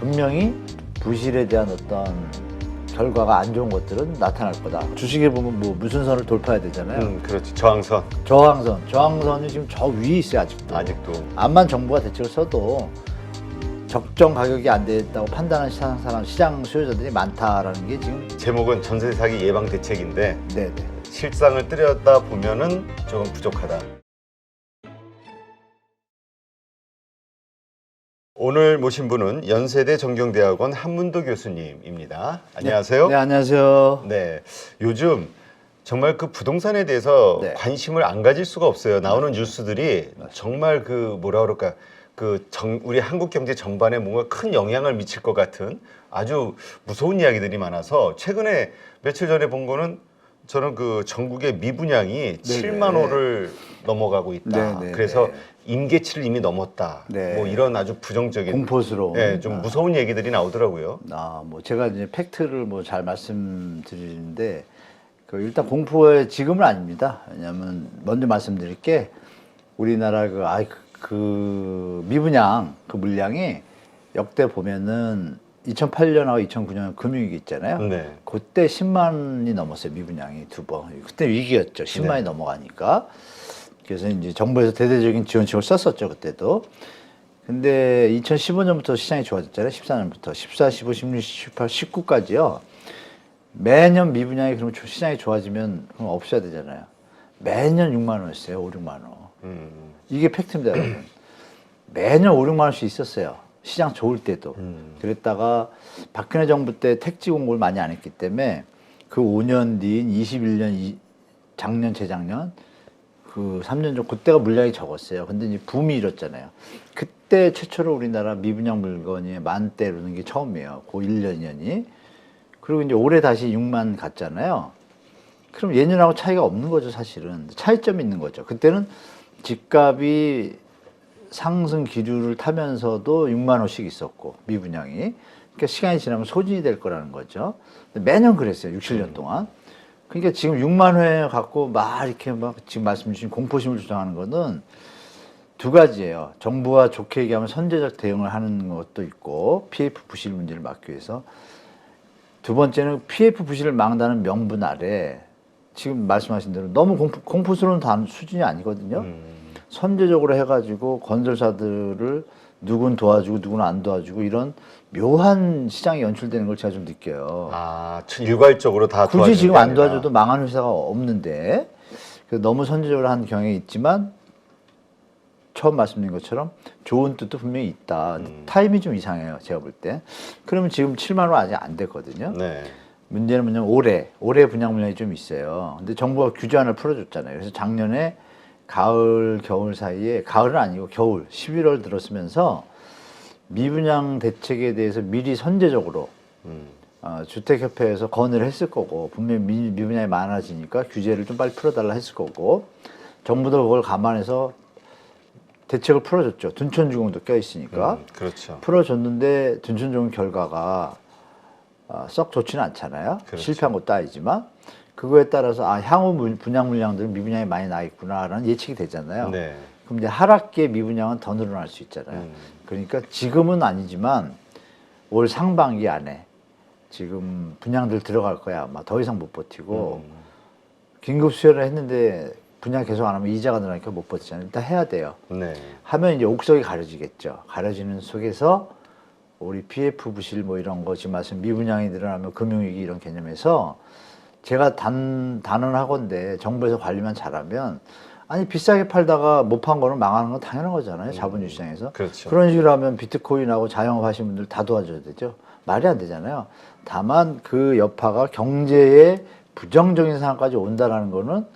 분명히 부실에 대한 어떤 결과가 안 좋은 것들은 나타날 거다. 주식에 보면 뭐 무슨 선을 돌파해야 되잖아요. 그렇지. 저항선. 저항선이 지금 저 위에 있어요, 아직도. 암만 정부가 대책을 써도 적정 가격이 안 됐다고 판단하는 시장 수요자들이 많다라는 게 지금. 제목은 전세 사기 예방 대책인데 네네. 실상을 들여다 보면은 조금 부족하다. 오늘 모신 분은 연세대 정경대학원 한문도 교수님입니다. 안녕하세요. 네, 안녕하세요. 네, 요즘 정말 그 부동산에 대해서 네. 관심을 안 가질 수가 없어요. 나오는 뉴스들이 정말 그 뭐라 그럴까, 우리 한국 경제 전반에 뭔가 큰 영향을 미칠 것 같은 아주 무서운 이야기들이 많아서 최근에 며칠 전에 본 거는 저는 그 전국의 미분양이 7만 호를 넘어가고 있다. 네네. 그래서 임계치를 이미 넘었다. 네. 뭐 이런 아주 부정적인 공포스러운. 네, 좀 무서운 얘기들이 나오더라고요. 뭐 제가 이제 팩트를 뭐 잘 말씀드리는데 일단 공포의 지금은 아닙니다. 왜냐하면 먼저 말씀드릴 게 우리나라 그 미분양 그 물량이 역대 보면은 2008년하고 2009년 금융위기 있잖아요. 네. 그때 10만이 넘었어요. 미분양이 두 번. 그때 위기였죠. 10만이 네. 넘어가니까. 그래서 이제 정부에서 대대적인 지원책을 썼었죠. 그때도. 근데 2015년부터 시장이 좋아졌잖아요. 14년부터. 14, 15, 16, 18, 19까지요. 매년 미분양이 그러면 시장이 좋아지면 그럼 없어야 되잖아요. 매년 6만 원이었어요. 5, 6만 원. 이게 팩트입니다, 여러분. 매년 5, 6만 원씩 있었어요. 시장 좋을 때도. 그랬다가 박근혜 정부 때 택지 공고를 많이 안 했기 때문에 그 5년 뒤인 21년, 작년, 재작년, 그 3년 전, 그때가 물량이 적었어요. 근데 이제 붐이 일었잖아요. 그때 최초로 우리나라 미분양 물건이 만대 오르는 게 처음이에요. 그 1년, 2년이. 그리고 이제 올해 다시 6만 갔잖아요. 그럼 예년하고 차이가 없는 거죠, 사실은. 차이점이 있는 거죠. 그때는 집값이 상승 기류를 타면서도 6만 원씩 있었고, 미분양이. 그러니까 시간이 지나면 소진이 될 거라는 거죠. 매년 그랬어요, 6, 7년 동안. 그러니까 지금 6만 회 갖고 이렇게 지금 말씀 주신 공포심을 조장하는 거는 두 가지예요. 정부가 좋게 얘기하면 선제적 대응을 하는 것도 있고, PF 부실 문제를 막기 위해서. 두 번째는 PF 부실을 막는다는 명분 아래 지금 말씀하신 대로 너무 공포스러운 수준이 아니거든요. 선제적으로 해가지고 건설사들을 누군 도와주고 누군 안 도와주고 이런 묘한 시장이 연출되는 걸 제가 좀 느껴요. 일괄적으로 다 굳이 지금 안 아니라. 도와줘도 망하는 회사가 없는데 그래서 너무 선제적으로 하는 경향이 있지만 처음 말씀드린 것처럼 좋은 뜻도 분명히 있다. 타임이 좀 이상해요. 제가 볼 때. 그러면 지금 7만 원 아직 안 됐거든요. 네. 문제는 뭐냐면 올해 분양 물량이 좀 있어요. 근데 정부가 규제안을 풀어줬잖아요. 그래서 작년에 가을, 겨울 사이에, 가을은 아니고 겨울, 11월 들었으면서 미분양 대책에 대해서 미리 선제적으로 주택협회에서 건의를 했을 거고, 분명히 미분양이 많아지니까 규제를 좀 빨리 풀어달라 했을 거고, 정부도 그걸 감안해서 대책을 풀어줬죠. 둔촌주공도 껴있으니까. 그렇죠. 풀어줬는데 둔촌주공 결과가 썩 좋지는 않잖아요. 그렇죠. 실패한 것도 아니지만 그거에 따라서 향후 분양 물량들은 미분양이 많이 나 있구나라는 예측이 되잖아요. 네. 그럼 이제 하락기에 미분양은 더 늘어날 수 있잖아요. 그러니까 지금은 아니지만 올 상반기 안에 지금 분양들 들어갈 거야. 아마 더 이상 못 버티고 긴급 수혈을 했는데 분양 계속 안 하면 이자가 늘어나니까 못 버티잖아요. 일단 해야 돼요. 네. 하면 이제 옥석이 가려지겠죠. 가려지는 속에서 우리 PF 부실 뭐 이런 거 지금 말씀 미분양이 늘어나면 금융위기 이런 개념에서 제가 단언하건데 정부에서 관리만 잘하면 아니 비싸게 팔다가 못 판 거는 망하는 건 당연한 거잖아요. 자본주의 시장에서. 그렇죠. 그런 식으로 하면 비트코인하고 자영업 하시는 분들 다 도와줘야 되죠. 말이 안 되잖아요. 다만 그 여파가 경제에 부정적인 상황까지 온다라는 거는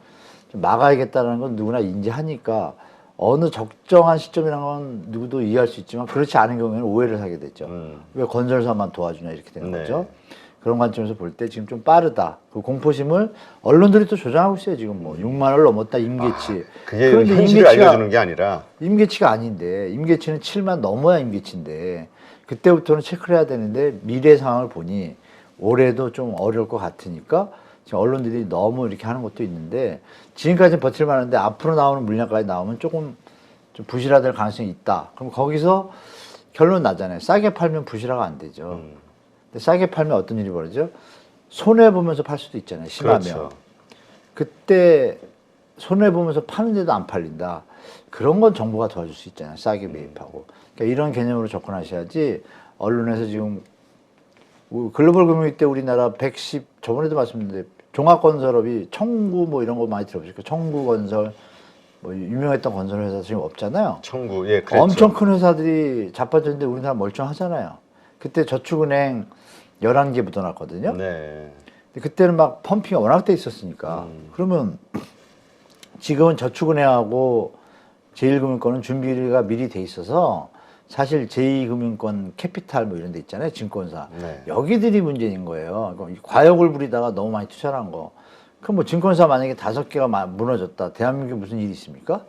좀 막아야겠다는 건 누구나 인지하니까 어느 적정한 시점이라는 건 누구도 이해할 수 있지만 그렇지 않은 경우에는 오해를 하게 되죠. 왜 건설사만 도와주냐 이렇게 되는 네. 거죠. 그런 관점에서 볼 때 지금 좀 빠르다. 그 공포심을 언론들이 또 조장하고 있어요. 지금 뭐 6만 원을 넘었다 임계치. 그게 그런데 현실을 알려주는 게 아니라 임계치가 아닌데 임계치는 7만 넘어야 임계치인데 그때부터는 체크를 해야 되는데 미래 상황을 보니 올해도 좀 어려울 것 같으니까 지금 언론들이 너무 이렇게 하는 것도 있는데 지금까지는 버틸만 하는데 앞으로 나오는 물량까지 나오면 조금 좀 부실화될 가능성이 있다. 그럼 거기서 결론 나잖아요. 싸게 팔면 부실화가 안 되죠. 근데 싸게 팔면 어떤 일이 벌어져? 손해 보면서 팔 수도 있잖아요. 심하면. 그렇죠. 그때 손해 보면서 파는데도 안 팔린다. 그런 건 정부가 도와줄 수 있잖아요. 싸게 매입하고. 그러니까 이런 개념으로 접근하셔야지. 언론에서 지금 글로벌 금융위 때 우리나라 110 저번에도 말씀드렸는데 종합건설업이 청구 뭐 이런 거 많이 들어보실 거예요. 청구건설 뭐 유명했던 건설 회사 지금 없잖아요. 청구 예 그랬죠. 엄청 큰 회사들이 자빠졌는데 우리나라 멀쩡하잖아요. 그때 저축은행 11개 묻어놨거든요. 네. 근데 그때는 막 펌핑이 워낙 돼 있었으니까. 그러면 지금은 저축은행하고 제1금융권은 준비가 미리 돼 있어서 사실 제2금융권 캐피탈 뭐 이런 데 있잖아요. 증권사. 네. 여기들이 문제인 거예요. 그러니까 과욕을 부리다가 너무 많이 투자를 한 거. 그럼 뭐 증권사 만약에 5개가 무너졌다. 대한민국에 무슨 일이 있습니까?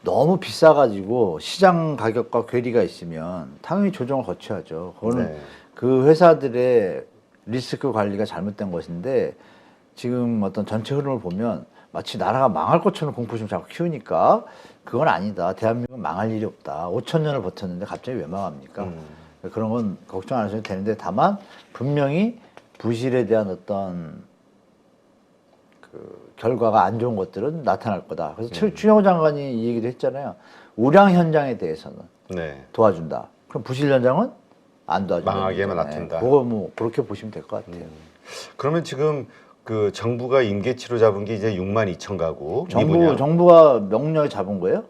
너무 비싸가지고 시장 가격과 괴리가 있으면 당연히 조정을 거쳐야죠. 그거는 네. 그 회사들의 리스크 관리가 잘못된 것인데 지금 어떤 전체 흐름을 보면 마치 나라가 망할 것처럼 공포심 자꾸 키우니까 그건 아니다. 대한민국은 망할 일이 없다. 5천 년을 버텼는데 갑자기 왜 망합니까? 그런 건 걱정 안 하셔도 되는데 다만 분명히 부실에 대한 어떤 그 결과가 안 좋은 것들은 나타날 거다. 그래서 추경호 장관이 이 얘기도 했잖아요. 우량 현장에 대해서는 네. 도와준다. 그럼 부실 현장은 안 도와준다. 망하게만 놔둔다. 그거 뭐 그렇게 보시면 될 것 같아요. 그러면 지금 그 정부가 임계치로 잡은 게 이제 6만 2천 가구 미분양. 정부가 명령을 잡은 거예요?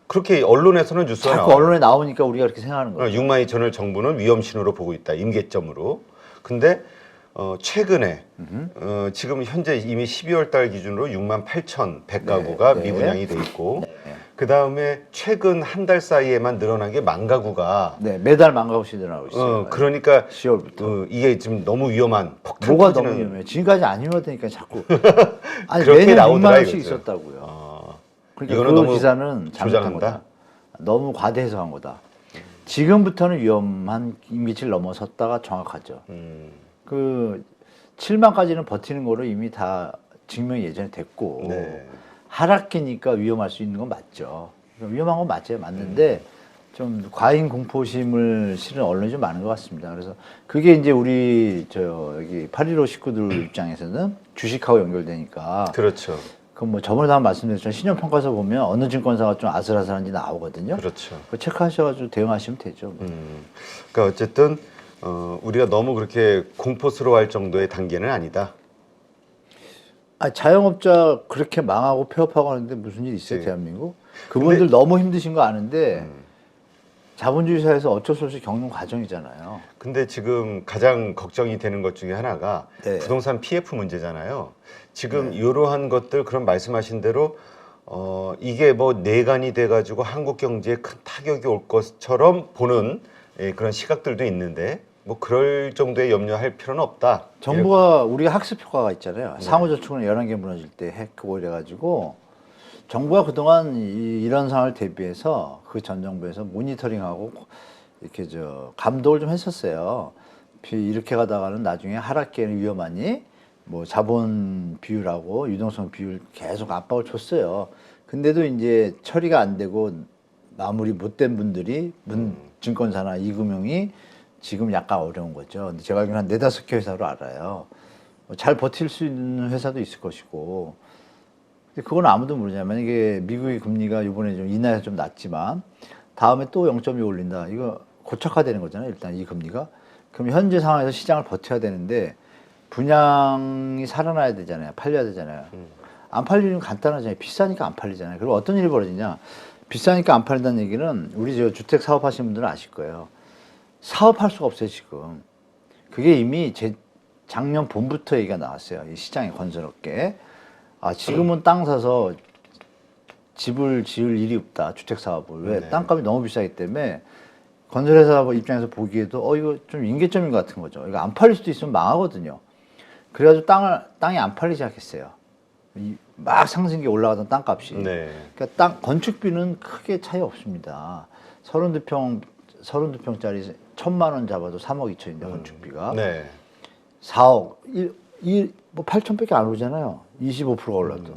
그렇게 언론에서는 뉴스가 자꾸 나와요. 언론에 나오니까 우리가 그렇게 생각하는 거예요. 6만 2천을 정부는 위험신호로 보고 있다. 임계점으로. 근데 최근에 지금 현재 이미 12월 달 기준으로 6만 8천 100가구가 네. 미분양이 돼 있고 그 다음에 최근 한 달 사이에만 늘어난 게 1만 가구가 네, 매달 망가고시 늘어나고 있어요. 그러니까 10월부터. 이게 지금 너무 위험한 폭탄 뭐가 터지는 너무 위험해요? 지금까지 안 위험하다니까 자꾸. 아니 그렇게 매년 나오더라 6만 원씩 이거죠. 있었다고요. 그러니까 이거는 그 너무 기사는 잘못한 조장한다? 거다. 너무 과대해석한 거다. 지금부터는 위험한 임기치를 넘어섰다가 정확하죠. 그 7만까지는 버티는 거로 이미 다 증명이 예전에 됐고 네. 하락기니까 위험할 수 있는 건 맞죠. 위험한 건 맞아요. 맞는데 좀 과잉 공포심을 실은 언론이 좀 많은 것 같습니다. 그래서 그게 이제 우리 여기 8.15 식구들 입장에서는 주식하고 연결되니까 그렇죠. 그럼 뭐 저번에도 한번 말씀드렸지만 신용평가서 보면 어느 증권사가 좀 아슬아슬한지 나오거든요. 그렇죠. 그거 체크하셔가지고 대응하시면 되죠. 그러니까 어쨌든 우리가 너무 그렇게 공포스러워할 정도의 단계는 아니다. 자영업자 그렇게 망하고 폐업하고 하는데 무슨 일 있어요, 네. 대한민국? 그분들 너무 힘드신 거 아는데 자본주의 사회에서 어쩔 수 없이 겪는 과정이잖아요. 근데 지금 가장 걱정이 되는 것 중에 하나가 네. 부동산 PF 문제잖아요. 지금 이러한 것들 그런 말씀하신 대로 이게 뭐 내관이 돼가지고 한국 경제에 큰 타격이 올 것처럼 보는 그런 시각들도 있는데 뭐 그럴 정도의 염려할 필요는 없다. 정부가 우리가 학습 효과가 있잖아요. 상호저축은 11개 무너질 때 했고 이래가지고 정부가 그동안 이런 상황을 대비해서 그 전 정부에서 모니터링하고 이렇게 감독을 좀 했었어요. 이렇게 가다가는 나중에 하락기에는 위험하니 뭐 자본 비율하고 유동성 비율 계속 압박을 줬어요. 근데도 이제 처리가 안 되고 마무리 못된 분들이 증권사나 이금융이 지금 약간 어려운 거죠. 근데 제가 알기로는 한 4-5개 회사로 알아요. 잘 버틸 수 있는 회사도 있을 것이고. 근데 그건 아무도 모르잖아요. 만약에 미국의 금리가 이번에 좀 인하해서 좀 낮지만 다음에 또 0.2 올린다. 이거 고착화되는 거잖아요. 일단 이 금리가. 그럼 현재 상황에서 시장을 버텨야 되는데 분양이 살아나야 되잖아요. 팔려야 되잖아요. 안 팔리면 간단하잖아요. 비싸니까 안 팔리잖아요. 그리고 어떤 일이 벌어지냐. 비싸니까 안 팔린다는 얘기는 우리 주택 사업하시는 분들은 아실 거예요. 사업할 수가 없어요, 지금. 그게 이미 작년 봄부터 얘기가 나왔어요. 이 시장의 건설업계. 지금은 땅 사서 집을 지을 일이 없다, 주택 사업을. 왜? 땅값이 너무 비싸기 때문에 건설회사 입장에서 보기에도 이거 좀 임계점인 것 같은 거죠. 이거 안 팔릴 수도 있으면 망하거든요. 그래가지고 땅이 안 팔리기 시작했어요. 막 상승기 올라가던 땅값이. 네. 그러니까 건축비는 크게 차이 없습니다. 32평짜리 1,000만 원 잡아도 3억 2천인데 건축비가 네. 4억 뭐 8천밖에 안 오잖아요. 25%가 올라도.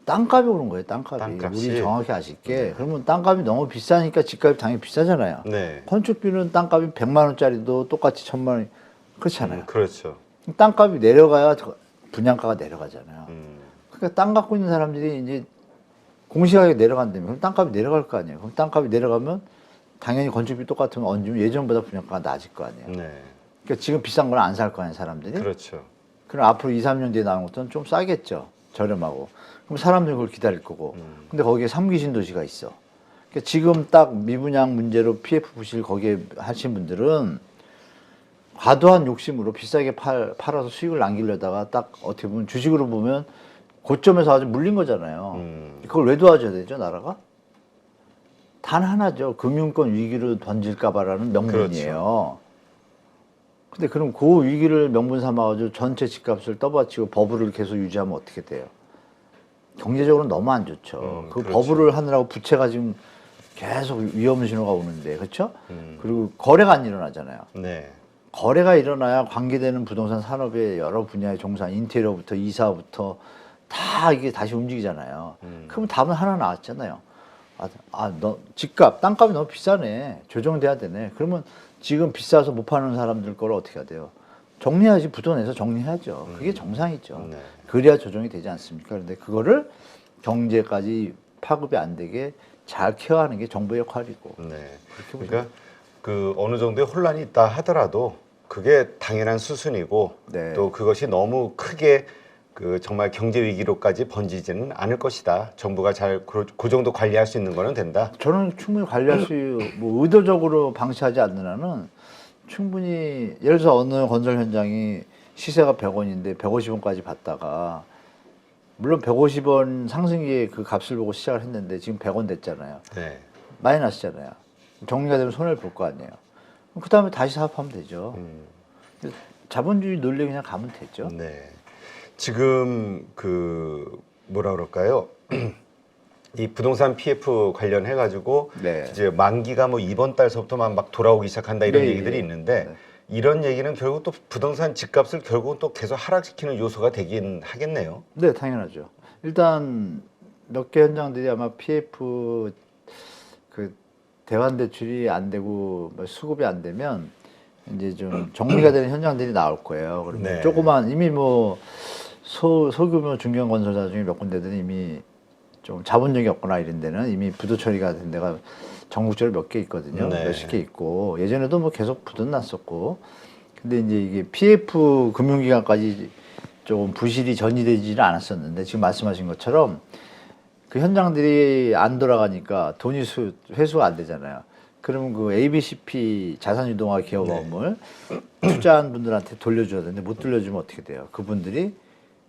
땅값이 오른 거예요. 땅값이. 땅값이? 우리 정확히 아실게. 그러면 땅값이 너무 비싸니까 집값이 당연히 비싸잖아요. 네. 건축비는 땅값이 100만 원짜리도 똑같이 1000만 원 그렇잖아요. 그렇죠. 땅값이 내려가야 분양가가 내려가잖아요. 음. 그러니까 땅 갖고 있는 사람들이 이제 공시가격이 내려간다면 그럼 땅값이 내려갈 거 아니에요. 그럼 땅값이 내려가면 당연히 건축비 똑같으면 얹으면 예전보다 분양가가 낮을 거 아니에요. 네. 그러니까 지금 비싼 건 안 살 거 아니에요, 사람들이. 그렇죠. 그럼 앞으로 2, 3년 뒤에 나오는 것들은 좀 싸겠죠. 저렴하고. 그럼 사람들이 그걸 기다릴 거고. 근데 거기에 3기 신도시가 있어. 그러니까 지금 딱 미분양 문제로 PF 부실 거기에 하신 분들은 과도한 욕심으로 비싸게 팔아서 수익을 남기려다가 딱 어떻게 보면 주식으로 보면 고점에서 아주 물린 거잖아요. 그걸 왜 도와줘야 되죠, 나라가? 단 하나죠. 금융권 위기로 던질까봐라는 명분이에요. 근데 그럼 그 위기를 명분 삼아가지고 전체 집값을 떠받치고 버블을 계속 유지하면 어떻게 돼요? 경제적으로 너무 안 좋죠. 그 그렇죠. 버블을 하느라고 부채가 지금 계속 위험 신호가 오는데, 그렇죠? 그리고 거래가 안 일어나잖아요. 네. 거래가 일어나야 관계되는 부동산 산업의 여러 분야의 종사, 인테리어부터 이사부터 다 이게 다시 움직이잖아요. 그러면 답은 하나 나왔잖아요. 너 집값, 땅값이 너무 비싸네. 조정돼야 되네. 그러면 지금 비싸서 못 파는 사람들 거를 어떻게 해야 돼요? 정리해야지, 부도내서 정리해야죠. 그게 정상이죠. 네. 그래야 조정이 되지 않습니까? 그런데 그거를 경제까지 파급이 안 되게 잘 케어하는 게 정부의 역할이고. 네. 그러니까 그 어느 정도의 혼란이 있다 하더라도 그게 당연한 수순이고 네. 또 그것이 너무 크게 그 정말 경제 위기로까지 번지지는 않을 것이다. 정부가 잘 그 정도 관리할 수 있는 거는 된다. 저는 충분히 관리할 수, 뭐 의도적으로 방치하지 않는 한은 충분히, 예를 들어서 어느 건설 현장이 시세가 100원인데 150원까지 받다가, 물론 150원 상승기에 그 값을 보고 시작을 했는데 지금 100원 됐잖아요. 네. 마이너스잖아요. 정리가 되면 손해를 볼 거 아니에요. 그 다음에 다시 사업하면 되죠. 자본주의 논리 그냥 가면 되죠. 네. 지금 그 뭐라 그럴까요? 이 부동산 PF 관련해 가지고 네. 이제 만기가 뭐 이번 달서부터만 막 돌아오기 시작한다 이런 네, 얘기들이 네. 있는데 네. 이런 얘기는 결국 또 부동산 집값을 결국은 또 계속 하락시키는 요소가 되긴 하겠네요. 네, 당연하죠. 일단 몇 개 현장들이 아마 PF 그 대환 대출이 안 되고 뭐 수급이 안 되면 이제 좀 정리가 되는 현장들이 나올 거예요. 그러면 네. 조그만 이미 뭐 소규모 중견 건설사 중에 몇 군데들은 이미 좀 자본력이 없거나 이런 데는 이미 부도 처리가 된 데가 전국적으로 몇 개 있거든요. 네. 몇십 개 있고 예전에도 뭐 계속 부도 났었고 근데 이제 이게 PF 금융기관까지 조금 부실이 전이되지는 않았었는데 지금 말씀하신 것처럼 그 현장들이 안 돌아가니까 돈이 회수가 안 되잖아요. 그러면 그 ABCP 자산유동화 기업원을 투자한 분들한테 돌려줘야 되는데 못 돌려주면 어떻게 돼요? 그분들이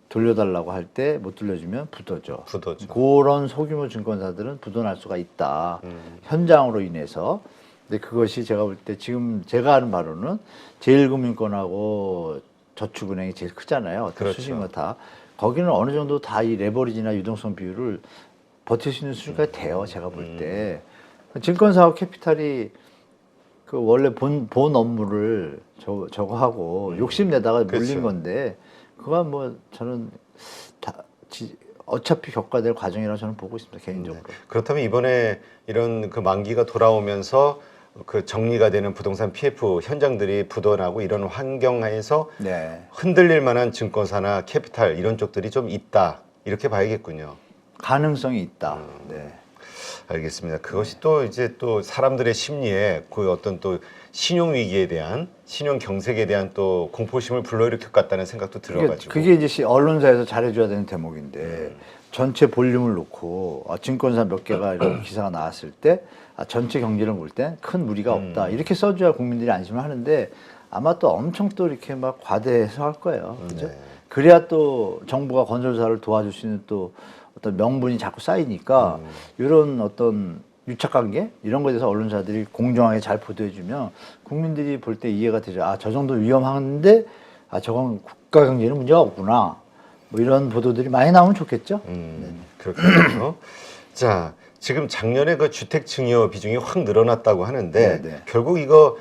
돌려달라고 할 때 못 돌려주면 부도죠. 부도죠. 그런 소규모 증권사들은 부도날 수가 있다. 현장으로 인해서. 근데 그것이 제가 볼 때 지금 제가 아는 바로는 제일금융권하고 저축은행이 제일 크잖아요. 어떤 그렇죠. 수식은 다. 거기는 어느 정도 다 이 레버리지나 유동성 비율을 버틸 수 있는 수준까지 돼요. 제가 볼 때. 증권사업 캐피탈이 그 원래 본 업무를 저거 하고 욕심내다가 물린 그렇죠. 건데 그건 뭐 저는 어차피 겪어야 될 과정이라고 저는 보고 있습니다. 개인적으로. 그렇다면 이번에 이런 그 만기가 돌아오면서 그 정리가 되는 부동산 PF 현장들이 부도나고 이런 환경에서 네. 흔들릴 만한 증권사나 캐피탈 이런 쪽들이 좀 있다 이렇게 봐야겠군요. 가능성이 있다. 네. 알겠습니다. 그것이 또 이제 또 사람들의 심리에 그 어떤 또 신용 위기에 대한 신용 경색에 대한 또 공포심을 불러일으킬 것 같다는 생각도 들어가지고. 그게 이제 언론사에서 잘해줘야 되는 대목인데 전체 볼륨을 놓고 증권사 몇 개가 이런 기사가 나왔을 때 전체 경제를 볼 때 큰 무리가 없다 이렇게 써줘야 국민들이 안심을 하는데 아마 또 엄청 또 이렇게 막 과대해서 할 거예요. 그죠? 네. 그래야 또 정부가 건설사를 도와줄 수 있는 또 어떤 명분이 자꾸 쌓이니까 이런 어떤 유착관계 이런 거에 대해서 언론사들이 공정하게 잘 보도해주면 국민들이 볼 때 이해가 되죠. 저 정도 위험한데 저건 국가 경제는 문제가 없구나. 뭐 이런 보도들이 많이 나오면 좋겠죠. 그렇군요. 자, 지금 작년에 그 주택 증여 비중이 확 늘어났다고 하는데 네. 결국 이거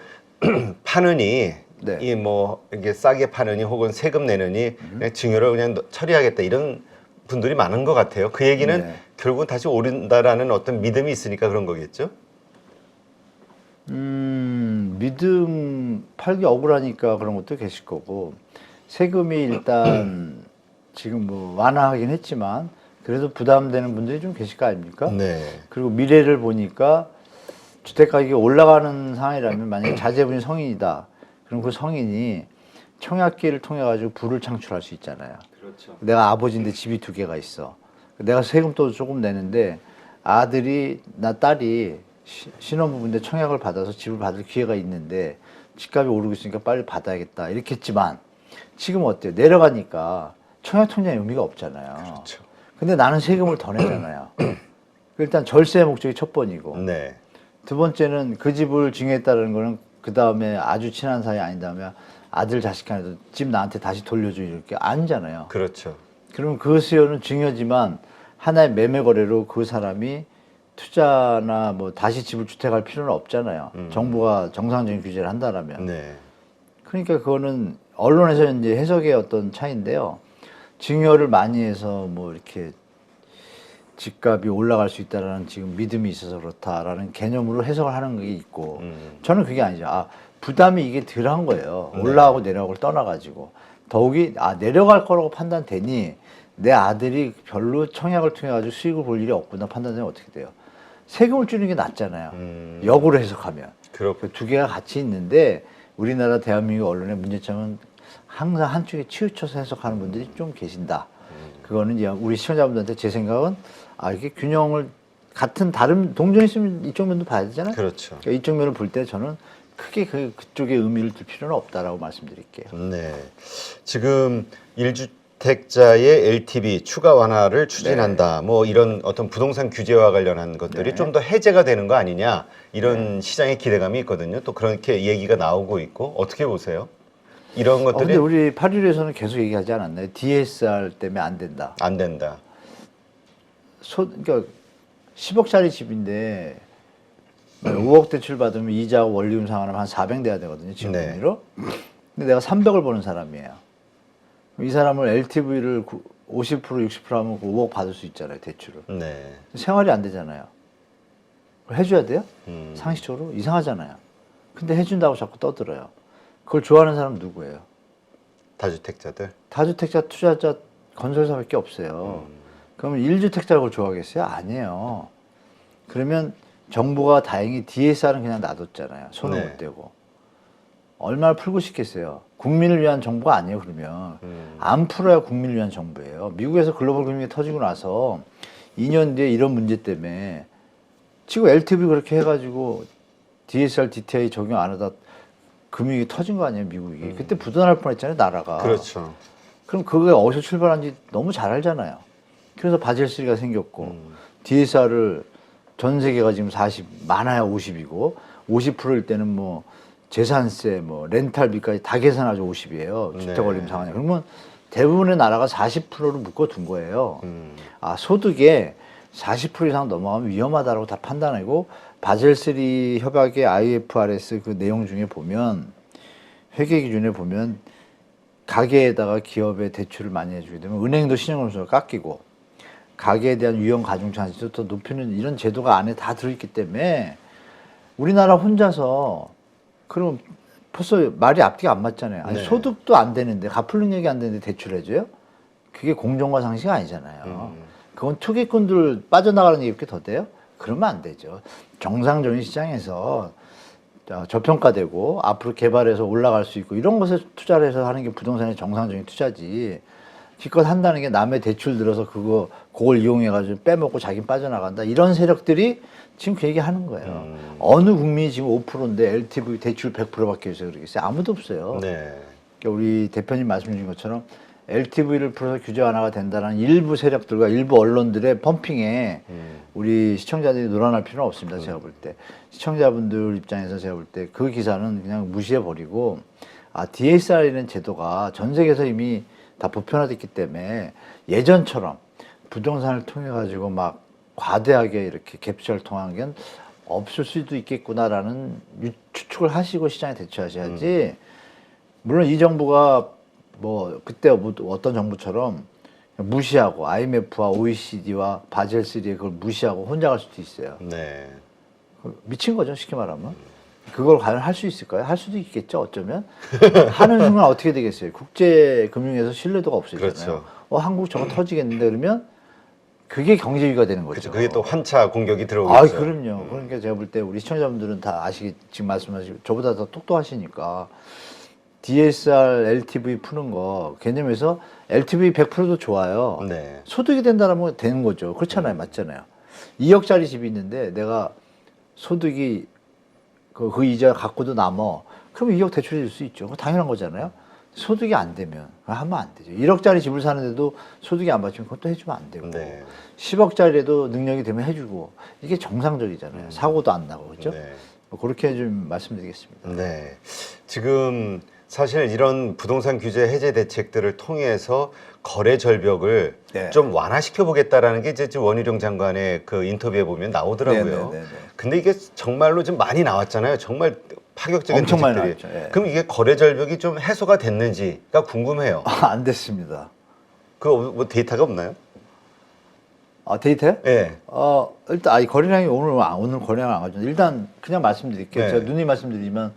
파느니 네. 이 뭐 이게 싸게 파느니 혹은 세금 내느니 그냥 증여를 그냥 처리하겠다 이런 분들이 많은 것 같아요. 그 얘기는 네. 결국은 다시 오른다라는 어떤 믿음이 있으니까 그런 거겠죠? 믿음 팔기 억울하니까 그런 것도 계실 거고 세금이 일단 지금 뭐 완화하긴 했지만 그래도 부담되는 분들이 좀 계실 거 아닙니까? 네. 그리고 미래를 보니까 주택 가격이 올라가는 상황이라면 만약에 자제분이 성인이다. 그럼 그 성인이 청약기를 통해 가지고 부를 창출할 수 있잖아요. 그렇죠. 내가 아버지인데 집이 2개가 있어. 내가 세금도 조금 내는데 아들이 나 딸이 신혼부부인데 청약을 받아서 집을 받을 기회가 있는데 집값이 오르고 있으니까 빨리 받아야겠다 이렇게 했지만 지금 어때요? 내려가니까 청약 통장에 의미가 없잖아요. 그렇죠. 근데 나는 세금을 더 내잖아요. 일단 절세 목적이 첫 번이고 네. 두 번째는 그 집을 증여했다는 거는 그 다음에 아주 친한 사이 아니다면 아들 자식 간에도 집 나한테 다시 돌려줘 이렇게 아니잖아요. 그렇죠. 그러면 그 수요는 증여지만 하나의 매매 거래로 그 사람이 투자나 뭐 다시 집을 주택할 필요는 없잖아요. 정부가 정상적인 규제를 한다라면. 네. 그러니까 그거는 언론에서 이제 해석의 어떤 차이인데요. 증여를 많이 해서 뭐 이렇게 집값이 올라갈 수 있다라는 지금 믿음이 있어서 그렇다라는 개념으로 해석을 하는 게 있고 저는 그게 아니죠. 아, 부담이 이게 덜한 거예요. 네. 올라가고 내려가고를 떠나가지고 더욱이 아 내려갈 거라고 판단되니 내 아들이 별로 청약을 통해 가지고 수익을 볼 일이 없구나 판단되면 어떻게 돼요? 세금을 줄이는 게 낫잖아요. 역으로 해석하면 그렇고 그 두 개가 같이 있는데 우리나라 대한민국 언론의 문제점은 항상 한쪽에 치우쳐서 해석하는 분들이 좀 계신다. 그거는 이제 우리 시청자분들한테 제 생각은 아 이게 균형을 같은 다른 동전이 있으면 이쪽 면도 봐야 되잖아요. 그렇죠. 그러니까 이쪽 면을 볼 때 저는 크게 그쪽에 의미를 둘 필요는 없다라고 말씀드릴게요. 네. 지금 1주택자의 LTV 추가 완화를 추진한다. 뭐 이런 어떤 부동산 규제와 관련한 것들이 네. 좀 더 해제가 되는 거 아니냐. 이런 시장의 기대감이 있거든요. 또 그렇게 얘기가 나오고 있고 어떻게 보세요? 이런 근데 것들이 우리 8.1에서는 계속 얘기하지 않았나요? DSR 때문에 안 된다. 안 된다. 그러니까 10억짜리 집인데 5억 대출 받으면 이자하고 원리금 상환하면 한 400 내야 되거든요. 지금 네. 금리로. 근데 내가 300을 버는 사람이에요. 이 사람을 LTV를 50% 60% 하면 그 5억 받을 수 있잖아요. 대출을. 네. 생활이 안 되잖아요. 그걸 해줘야 돼요? 음. 상식적으로? 이상하잖아요. 근데 해준다고 자꾸 떠들어요. 그걸 좋아하는 사람 누구예요? 다주택자들. 다주택자, 투자자, 건설사밖에 없어요. 그러면 1주택자를 그걸 좋아하겠어요? 아니에요. 그러면 정부가 다행히 DSR은 그냥 놔뒀잖아요. 손을 네. 못 대고. 얼마나 풀고 싶겠어요. 국민을 위한 정부가 아니에요, 그러면. 안 풀어야 국민을 위한 정부예요. 미국에서 글로벌 금융이 터지고 나서 2년 뒤에 이런 문제 때문에 지금 LTV 그렇게 해가지고 DSR, DTI 적용 안 하다 금융이 터진 거 아니에요, 미국이. 그때 부도날 뻔했잖아요, 나라가. 그렇죠. 그럼 그게 어디서 출발한지 너무 잘 알잖아요. 그래서 바젤3가 생겼고 DSR을 전 세계가 지금 40, 많아야 50이고 50%일 때는 뭐 재산세, 뭐 렌탈비까지 다 계산하죠 50이에요. 네. 주택 관리 상황이. 그러면 대부분의 나라가 40%를 묶어둔 거예요. 아 소득에 40% 이상 넘어가면 위험하다라고 다 판단하고 바젤3 협약의 IFRS 그 내용 중에 보면 회계 기준에 보면 가계에다가 기업에 대출을 많이 해주게 되면 은행도 신용점수가 깎이고 가계에 대한 위험 가중 찬스도 더 높이는 이런 제도가 안에 다 들어있기 때문에 우리나라 혼자서 그럼 벌써 말이 앞뒤가 안 맞잖아요. 아니, 네. 소득도 안 되는데 갚을 능력이 안 되는데 대출해줘요? 그게 공정과 상식 아니잖아요. 그건 투기꾼들 빠져나가는 얘기밖에 더 돼요? 그러면 안 되죠. 정상적인 시장에서 저평가되고 앞으로 개발해서 올라갈 수 있고 이런 것에 투자를 해서 하는 게 부동산의 정상적인 투자지. 기껏 한다는 게 남의 대출 들어서 그걸 이용해가지고 빼먹고 자기 빠져나간다. 이런 세력들이 지금 그 얘기 하는 거예요. 어느 국민이 지금 5%인데 LTV 대출 100%밖에 해서 그러겠어요? 아무도 없어요. 네. 그러니까 우리 대표님 말씀 주신 것처럼 LTV를 풀어서 규제 완화가 된다는 일부 세력들과 일부 언론들의 펌핑에 우리 시청자들이 놀아날 필요는 없습니다. 제가 볼 때. 시청자분들 입장에서 제가 볼 때 그 기사는 그냥 무시해버리고 아, DSR이라는 제도가 전 세계에서 이미 다 보편화됐기 때문에 예전처럼 부동산을 통해 가지고 막 과대하게 이렇게 갭투자를 통한 게 없을 수도 있겠구나라는 추측을 하시고 시장에 대처하셔야지. 물론 이 정부가 뭐 그때 어떤 정부처럼 무시하고 IMF와 OECD와 바젤 3에 그걸 무시하고 혼자 갈 수도 있어요. 네. 미친 거죠, 쉽게 말하면. 그걸 과연 할 수 있을까요? 할 수도 있겠죠, 어쩌면. 하는 순간 어떻게 되겠어요? 국제 금융에서 신뢰도가 없어지잖아요. 그렇죠. 한국 저거 터지겠는데 그러면 그게 경제 위기가 되는 거죠. 그렇죠. 그게 또 환차 공격이 아, 들어오겠죠. 그럼요. 그러니까 제가 볼 때 우리 시청자분들은 다 지금 말씀하시고 저보다 더 똑똑하시니까 DSR, LTV 푸는 거 개념에서 LTV 100%도 좋아요. 네. 소득이 된다면 되는 거죠. 그렇잖아요. 맞잖아요. 2억짜리 집이 있는데 내가 소득이 그 이자 갖고도 남어. 그럼 2억 대출해 줄 수 있죠. 그거 당연한 거잖아요. 소득이 안 되면 하면 안 되죠. 1억짜리 집을 사는데도 소득이 안 받치면 그것도 해주면 안 되고 네. 10억짜리라도 능력이 되면 해주고 이게 정상적이잖아요. 사고도 안 나고 그렇죠? 네. 그렇게 좀 말씀드리겠습니다. 네. 지금 사실 이런 부동산 규제 해제 대책들을 통해서 거래 절벽을 네. 좀 완화시켜 보겠다라는 게 이제 원희룡 장관의 그 인터뷰에 보면 나오더라고요. 네. 근데 이게 정말로 좀 많이 나왔잖아요. 정말 파격적인 엄청 많이 대책들이. 나왔죠. 예. 그럼 이게 거래 절벽이 좀 해소가 됐는지가 궁금해요. 안 됐습니다. 그 뭐 데이터가 없나요? 데이터요? 네. 일단 이 거래량이 오늘 거래량 안 가죠. 일단 그냥 말씀드릴게요. 네. 제가 누누이 말씀드리면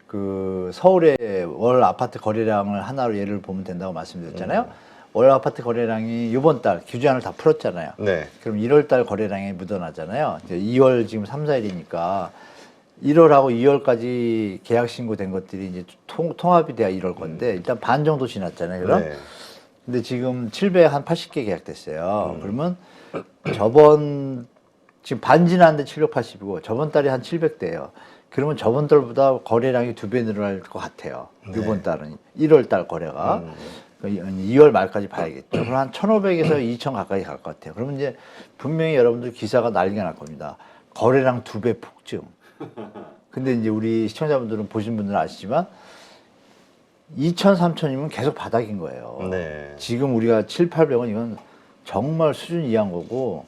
그 서울의 월 아파트 거래량을 하나로 예를 보면 된다고 말씀드렸잖아요. 월 아파트 거래량이 이번 달 규제안을 다 풀었잖아요. 네. 그럼 1월 달 거래량이 묻어나잖아요. 이제 2월 지금 3, 4일이니까 1월하고 2월까지 계약 신고된 것들이 이제 통합이 돼야 1월 건데 일단 반 정도 지났잖아요. 그럼? 네. 근데 지금 780개 계약됐어요. 그러면 지금 반 지났는데 780이고 저번 달에 한 700대예요. 그러면 저번 달보다 거래량이 2배 늘어날 것 같아요. 네. 이번 달은 1월 달 거래가 2월 말까지 봐야겠죠. 그럼 한 1,500에서 2,000 가까이 갈 것 같아요. 그러면 이제 분명히 여러분들 기사가 난리가 날 겁니다. 거래량 2배 폭증. 근데 이제 우리 시청자분들은 보신 분들은 아시지만 2,000, 3,000이면 계속 바닥인 거예요. 네. 지금 우리가 7, 800원 이건 정말 수준 이한 거고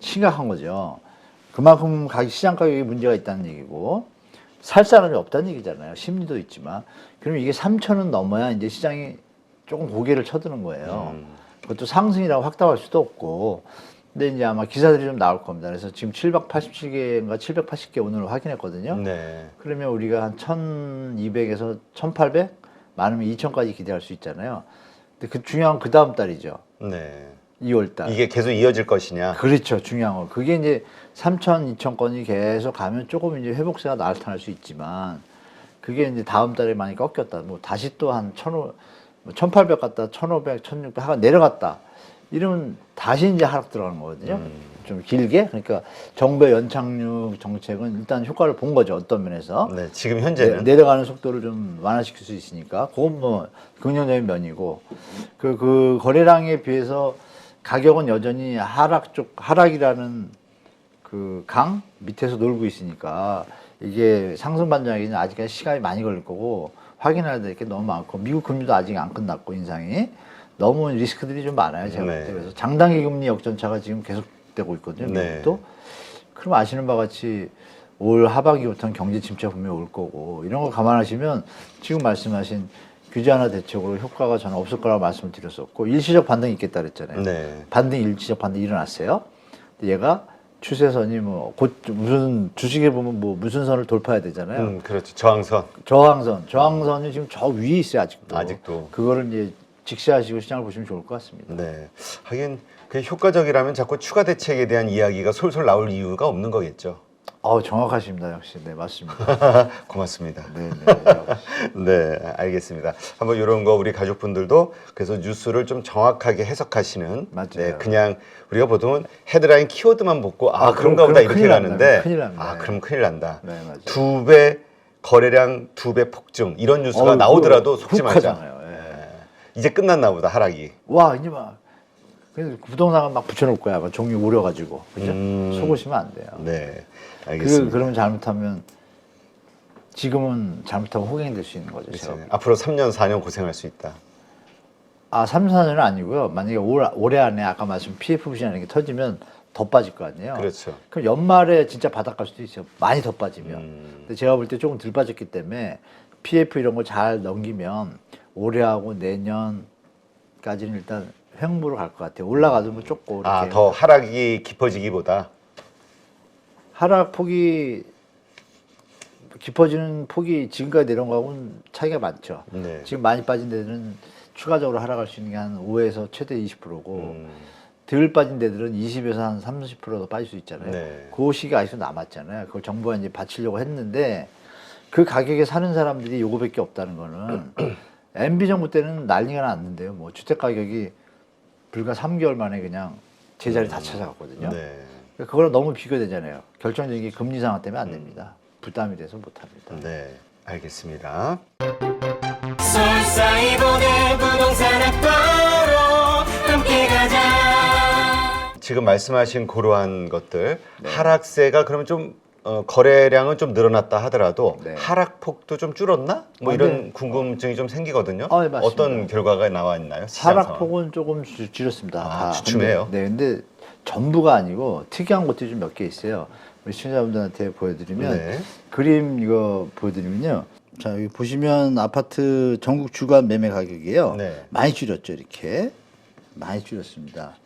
심각한 거죠. 그만큼 시장 가격에 문제가 있다는 얘기고 살 사람이 없다는 얘기잖아요. 심리도 있지만. 그럼 이게 3,000원 넘어야 이제 시장이 조금 고개를 쳐드는 거예요. 그것도 상승이라고 확답할 수도 없고. 근데 이제 아마 기사들이 좀 나올 겁니다. 그래서 지금 787개인가 780개 오늘 확인했거든요. 네. 그러면 우리가 한 1,200에서 1,800? 많으면 2,000까지 기대할 수 있잖아요. 근데 그 중요한 그 다음 달이죠. 네. 2월 달. 이게 계속 이어질 것이냐? 그렇죠. 중요한 거. 그게 이제 3,000, 2,000건이 계속 가면 조금 이제 회복세가 나타날 수 있지만 그게 이제 다음 달에 많이 꺾였다. 뭐 다시 또 한 1,800 갔다 1,500, 1,600 하가 내려갔다. 이러면 다시 이제 하락 들어가는 거거든요. 좀 길게. 그러니까 정부의 연착륙 정책은 일단 효과를 본 거죠. 어떤 면에서. 네. 지금 현재는 내려가는 속도를 좀 완화시킬 수 있으니까 그건 뭐 긍정적인 면이고 그 거래량에 비해서 가격은 여전히 하락이라는 그 강 밑에서 놀고 있으니까 이게 상승 반전하기는 아직까지 시간이 많이 걸릴 거고 확인해야 될 게 너무 많고 미국 금리도 아직 안 끝났고 인상이 너무 리스크들이 좀 많아요. 제가 볼 때. 그래서 장단기 금리 역전차가 지금 계속되고 있거든요. 미국도. 그럼 아시는 바와 같이 올 하반기부터는 경제 침체가 분명히 올 거고 이런 걸 감안하시면 지금 말씀하신 규제 하나 대책으로 효과가 저는 없을 거라고 말씀을 드렸었고 일시적 반등이 있겠다 그랬잖아요. 네. 일시적 반등이 일어났어요. 근데 얘가 추세선이 뭐 곧 무슨 주식에 보면 뭐 무슨 선을 돌파해야 되잖아요. 그렇죠. 저항선. 저항선이 지금 저 위에 있어요 아직도. 아직도. 그거를 이제 직시하시고 시장을 보시면 좋을 것 같습니다. 네. 하긴 그 효과적이라면 자꾸 추가 대책에 대한 이야기가 솔솔 나올 이유가 없는 거겠죠. 정확하십니다. 역시. 네, 맞습니다. 고맙습니다. 네. 네, 알겠습니다. 한번 이런 거 우리 가족분들도 그래서 뉴스를 좀 정확하게 해석하시는. 맞아요. 네, 그냥 우리가 보통은 헤드라인 키워드만 보고 그런가 그럼 보다 이렇게 큰일 납니다. 가는데 큰일 납니다. 그럼 큰일 난다. 네, 맞아요. 2배 거래량 2배 폭증 이런 뉴스가 나오더라도 속지 말자. 훅하잖아요. 예. 이제 끝났나 보다 하락이. 와, 이제 막 그래서 부동산을 막 붙여놓을 거야. 막 종류 오려가지고. 그죠? 속으시면 안 돼요. 네, 알겠습니다. 그러면 잘못하면 지금은 잘못하면 호갱될 수 있는 거죠. 제가. 앞으로 3년, 4년 고생할 수 있다. 3, 4년은 아니고요. 만약에 올해 안에 아까 말씀 PF 부진하는 게 터지면 더 빠질 거 아니에요. 그렇죠. 그럼 연말에 진짜 바닥 갈 수도 있어요. 많이 더 빠지면. 근데 제가 볼 때 조금 덜 빠졌기 때문에 PF 이런 거 잘 넘기면 올해하고 내년까지는 일단 횡보로 갈 것 같아요. 올라가도 뭐 좁고 이렇게. 아, 더 하락이 깊어지기보다. 하락폭이 깊어지는 폭이 지금까지 내려온 거하고는 차이가 많죠. 네. 지금 많이 빠진 데는 추가적으로 하락할 수 있는 게 한 5에서 최대 20%고 음. 덜 빠진 데들은 20에서 한 30%도 빠질 수 있잖아요. 네. 그 시기가 아직도 남았잖아요. 그걸 정부가 이제 받치려고 했는데 그 가격에 사는 사람들이 요거밖에 없다는 거는 MB 정부 때는 난리가 났는데요. 뭐 주택 가격이 불과 3개월 만에 그냥 제자리 다 찾아갔거든요. 네. 그거랑 너무 비교되잖아요. 결정적인 게 금리 상황 때문에 안 됩니다. 부담이 돼서 못 합니다. 네. 알겠습니다. 솔사이본의 부동산 학과로 함께 가자. 지금 말씀하신 그러한 것들 하락세가 그러면 좀 거래량은 좀 늘어났다 하더라도 네. 하락폭도 좀 줄었나? 뭐 아, 이런 네. 궁금증이 좀 생기거든요. 아, 네, 맞습니다. 어떤 결과가 나와 있나요? 시장 상황? 하락폭은 조금 줄였습니다. 아, 주춤해요? 네, 근데 전부가 아니고 특이한 것들이 좀 몇 개 있어요. 우리 시청자분들한테 보여드리면 네. 그림 이거 보여드리면요. 자, 여기 보시면 아파트 전국 주간 매매 가격이에요. 네. 많이 줄였죠, 이렇게. 많이 줄였습니다.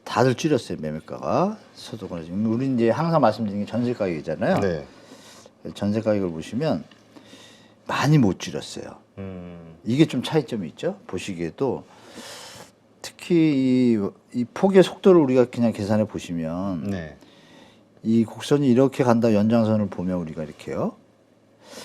다들 줄였어요, 매매가가. 서도가 지금 우리 이제 항상 말씀드리는 게 전세 가격이잖아요. 네. 전세 가격을 보시면 많이 못 줄였어요. 이게 좀 차이점이 있죠. 보시기에도 특히 이 폭의 속도를 우리가 그냥 계산해 보시면 네. 이 곡선이 이렇게 간다 연장선을 보면 우리가 이렇게요.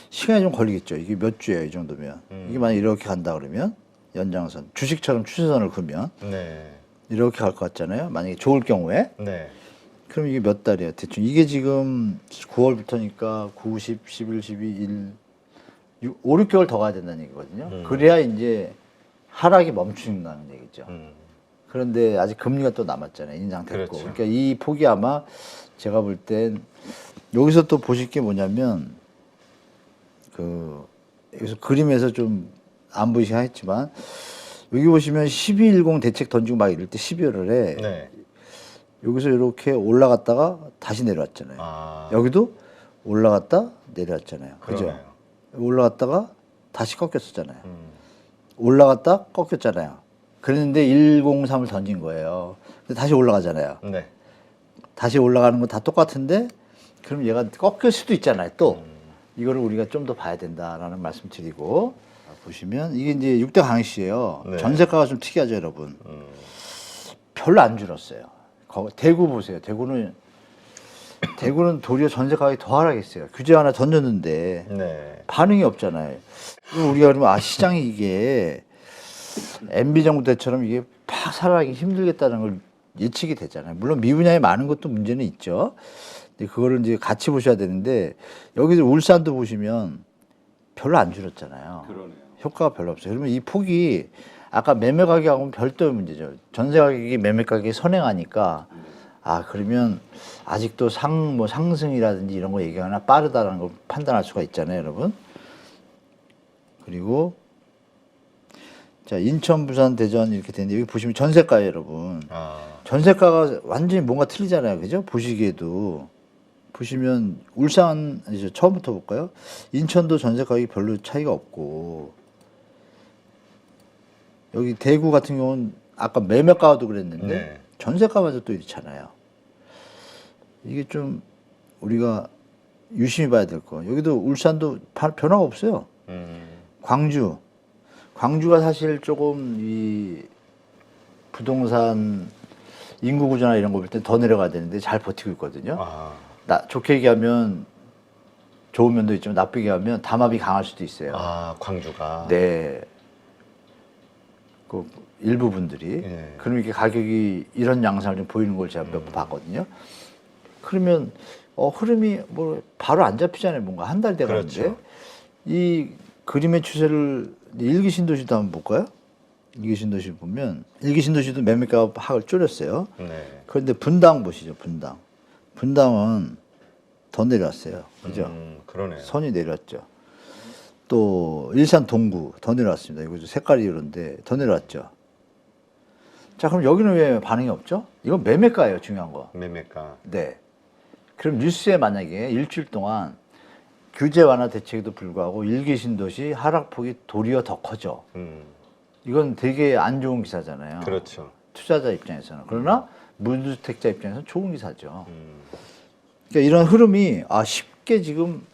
시간이 좀 걸리겠죠. 이게 몇 주예요, 이 정도면. 이게 만약 이렇게 간다 그러면 연장선, 주식처럼 추세선을 그으면 네. 이렇게 갈 것 같잖아요. 만약에 좋을 경우에. 네. 그럼 이게 몇 달이에요? 대충 이게 지금 9월부터니까 9, 10, 11, 12, 1, 5, 6개월 더 가야 된다는 얘기거든요. 그래야 이제 하락이 멈춘다는 얘기죠. 그런데 아직 금리가 또 남았잖아요. 인상됐고. 그렇죠. 그러니까 이 폭이 아마 제가 볼 땐 여기서 또 보실 게 뭐냐면 여기서 그림에서 좀 안 보이시긴 했지만 여기 보시면 1210 대책 던지고 막 이럴 때 12월에 네. 여기서 이렇게 올라갔다가 다시 내려왔잖아요. 아. 여기도 올라갔다 내려왔잖아요. 그죠? 그러네요. 올라갔다가 다시 꺾였었잖아요. 올라갔다 꺾였잖아요. 그랬는데 103을 던진 거예요. 근데 다시 올라가잖아요. 네. 다시 올라가는 건 다 똑같은데 그럼 얘가 꺾일 수도 있잖아요. 또 이거를 우리가 좀 더 봐야 된다라는 말씀 드리고 보시면 이게 이제 6대 강시예요. 네. 전세가가 좀 특이하죠, 여러분. 별로 안 줄었어요. 대구 보세요. 대구는 도리어 전세 가격이 더 하락했어요. 규제 하나 던졌는데 네. 반응이 없잖아요. 그럼 우리가 그러면 시장이 이게 MB 정부 때처럼 이게 팍 살아나기 힘들겠다는 걸 예측이 되잖아요. 물론 미분양이 많은 것도 문제는 있죠. 근데 그거를 이제 같이 보셔야 되는데 여기서 울산도 보시면 별로 안 줄었잖아요. 그러네요. 효과가 별로 없어요. 그러면 이 폭이 아까 매매 가격하고는 별도의 문제죠. 전세 가격이 매매 가격이 선행하니까 그러면 아직도 상승이라든지 이런 거 얘기하나 빠르다라는 걸 판단할 수가 있잖아요, 여러분. 그리고 자, 인천, 부산, 대전 이렇게 되는데 여기 보시면 전세가예요, 여러분. 전세가가 완전히 뭔가 틀리잖아요, 그죠? 보시기에도 보시면 울산 이제 처음부터 볼까요? 인천도 전세 가격이 별로 차이가 없고 여기 대구 같은 경우는 아까 매매가도 그랬는데 네. 전세가마저 또 이렇잖아요. 이게 좀 우리가 유심히 봐야 될 거. 여기도 울산도 변화가 없어요. 광주가 사실 조금 이 부동산 인구 구조나 이런 거 볼 때 더 내려가야 되는데 잘 버티고 있거든요. 좋게 얘기하면 좋은 면도 있지만 나쁘게 얘기하면 담합이 강할 수도 있어요. 광주가. 네. 그 일부 분들이. 네. 그럼 이렇게 가격이 이런 양상을 좀 보이는 걸 제가 몇 번 봤거든요. 그러면 흐름이 뭐 바로 안 잡히잖아요. 뭔가 한 달 돼가는데. 그렇죠. 이 그림의 추세를 일기신도시도 한번 볼까요? 일기신도시 보면 일기신도시도 매매가 하락을 줄였어요. 네. 그런데 분당 보시죠. 분당은 더 내려왔어요. 그죠? 그러네요. 선이 내려왔죠. 또 일산 동구 더 내려왔습니다. 이거 색깔이 이런데 더 내려왔죠. 자, 그럼 여기는 왜 반응이 없죠? 이건 매매가예요, 중요한 거. 매매가. 네. 그럼 뉴스에 만약에 일주일 동안 규제 완화 대책에도 불구하고 일기 신도시 하락폭이 도리어 더 커져. 이건 되게 안 좋은 기사잖아요. 그렇죠. 투자자 입장에서는. 그러나 무주택자 입장에서는 좋은 기사죠. 그러니까 이런 흐름이 쉽게 지금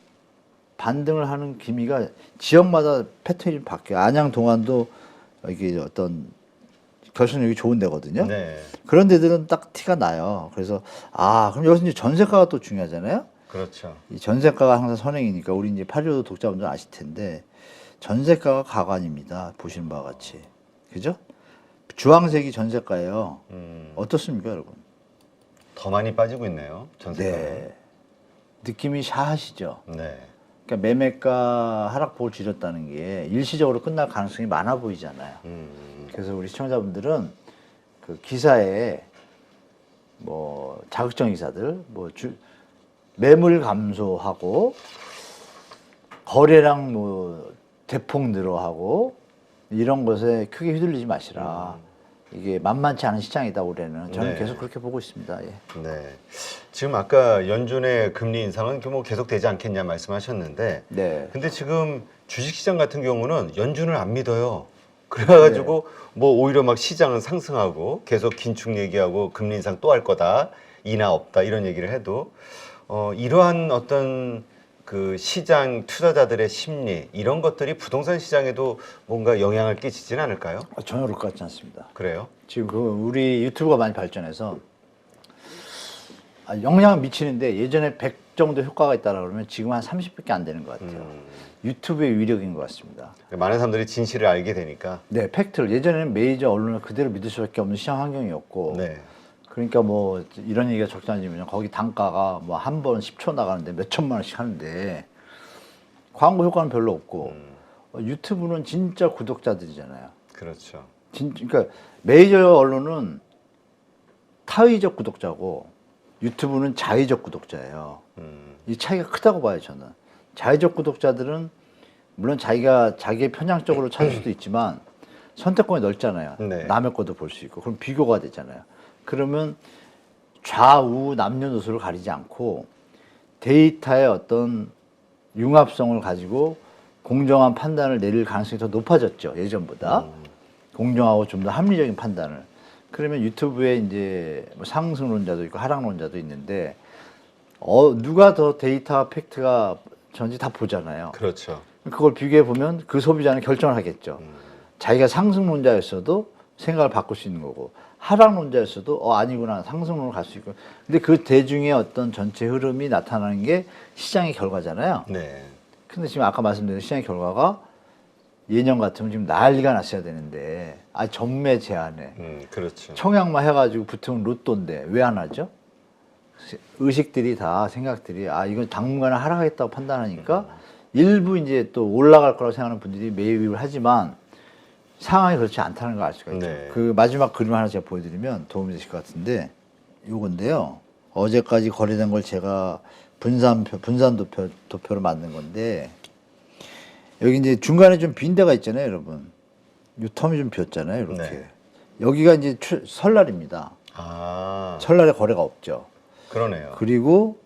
반등을 하는 기미가 지역마다 패턴이 바뀌어요. 안양 동안도 이게 어떤 결속력이 좋은 데거든요. 네. 그런 데들은 딱 티가 나요. 그래서 그럼 여기서 이제 전세가가 또 중요하잖아요. 그렇죠. 이 전세가가 항상 선행이니까 우리 이제 8.15 독자분들 아실 텐데 전세가가 가관입니다. 보시는 바와 같이. 그죠? 주황색이 전세가예요. 어떻습니까, 여러분? 더 많이 빠지고 있네요. 전세가. 네. 느낌이 샤하시죠? 네. 그러니까 매매가 하락폭을 줄였다는 게 일시적으로 끝날 가능성이 많아 보이잖아요. 그래서 우리 시청자분들은 그 기사에 뭐 자극적 기사들, 매물 감소하고 거래량 대폭 늘어하고 이런 것에 크게 휘둘리지 마시라. 이게 만만치 않은 시장이다 올해는. 저는 네. 계속 그렇게 보고 있습니다. 예. 네. 지금 아까 연준의 금리 인상은 뭐 계속되지 않겠냐 말씀하셨는데, 네. 근데 지금 주식시장 같은 경우는 연준을 안 믿어요. 그래가지고 뭐 오히려 막 시장은 상승하고 계속 긴축 얘기하고 금리 인상 또 할 거다, 이나 없다 이런 얘기를 해도 이러한 어떤 그 시장 투자자들의 심리 이런 것들이 부동산 시장에도 뭔가 영향을 끼치지는 않을까요? 전혀 그럴 것 같지 않습니다. 그래요? 지금 우리 유튜브가 많이 발전해서 영향을 미치는데 예전에 100 정도 효과가 있다라 그러면 지금 한 30밖에 안 되는 것 같아요. 유튜브의 위력인 것 같습니다. 많은 사람들이 진실을 알게 되니까. 네, 팩트를 예전에는 메이저 언론을 그대로 믿을 수밖에 없는 시장 환경이었고, 네. 그러니까 뭐 이런 얘기가 적당하지만 거기 단가가 뭐 한 번 10초 나가는데 몇 천만 원씩 하는데 광고 효과는 별로 없고 유튜브는 진짜 구독자들이잖아요. 그렇죠. 그러니까 메이저 언론은 타의적 구독자고 유튜브는 자의적 구독자예요. 이 차이가 크다고 봐요, 저는. 자의적 구독자들은 물론 자기의 편향적으로 찾을 수도 있지만 선택권이 넓잖아요. 네. 남의 것도 볼 수 있고 그럼 비교가 되잖아요. 그러면 좌우 남녀노소를 가리지 않고 데이터의 어떤 융합성을 가지고 공정한 판단을 내릴 가능성이 더 높아졌죠, 예전보다. 공정하고 좀 더 합리적인 판단을. 그러면 유튜브에 이제 뭐 상승론자도 있고 하락론자도 있는데 누가 더 데이터와 팩트가 전지 다 보잖아요. 그렇죠. 그걸 비교해 보면 그 소비자는 결정을 하겠죠. 자기가 상승론자였어도 생각을 바꿀 수 있는 거고 하락론자였어도 아니구나 상승론으로 갈 수 있고. 근데 그 대중의 어떤 전체 흐름이 나타나는 게 시장의 결과잖아요. 네. 근데 지금 아까 말씀드린 시장의 결과가 예년 같으면 지금 난리가 났어야 되는데 전매 제한에 그렇죠. 청약만 해가지고 붙으면 로또인데 왜 안 하죠? 의식들이 다 생각들이 이건 당분간은 하락하겠다고 판단하니까 일부 이제 또 올라갈 거라고 생각하는 분들이 매입을 하지만 상황이 그렇지 않다는 걸 알 수가 있죠. 네. 그 마지막 그림 하나 제가 보여드리면 도움이 되실 것 같은데 요건데요. 어제까지 거래된 걸 제가 분산 도표로 만든 건데 여기 이제 중간에 좀 빈 데가 있잖아요, 여러분. 요 텀이 좀 비었잖아요, 이렇게. 네. 여기가 이제 설날입니다. 설날에 거래가 없죠. 그러네요. 그리고